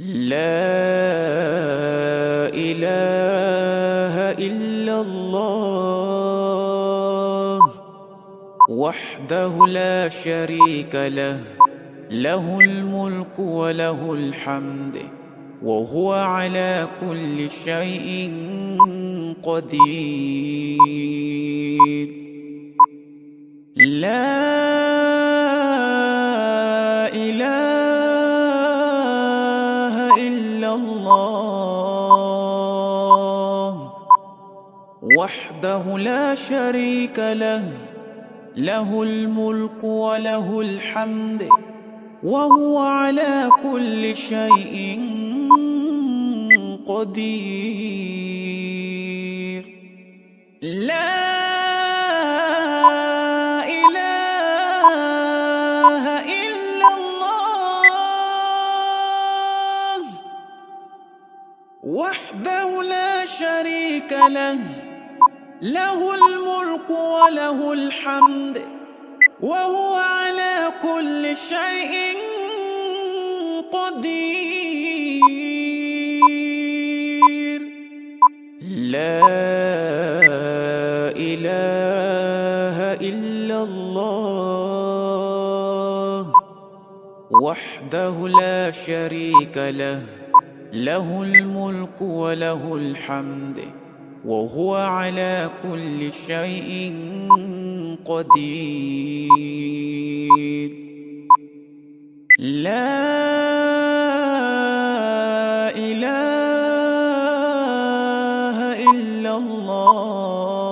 لا إله إلا الله وحده لا شريك له، له الملك وله الحمد وهو على كل شيء قدير. لا إله إلا الله وحده لا شريك له، له الملك وله الحمد وهو على كل شيء قدير. لا إله إلا الله وحده لا شريك له، له الملك وله الحمد وهو على كل شيء قدير. لا إله إلا الله وحده لا شريك له، له الملك وله الحمد وهو على كل شيء قدير. لا إله إلا الله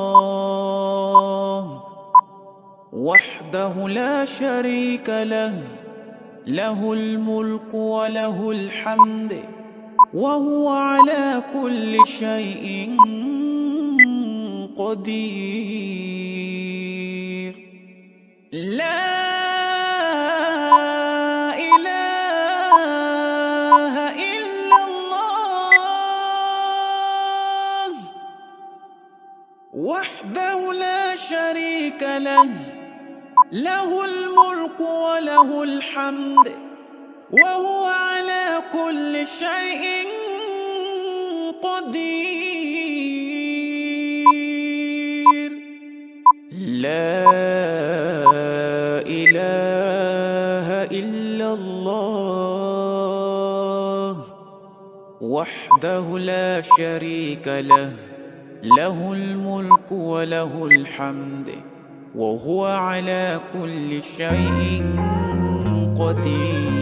وحده لا شريك له، له الملك وله الحمد وهو على كل شيء قدير. لا إله إلا الله وحده لا شريك له، له الملك وله الحمد وهو على كل شيء قدير. لا إله إلا الله وحده لا شريك له، له الملك وله الحمد وهو على كل شيء قدير.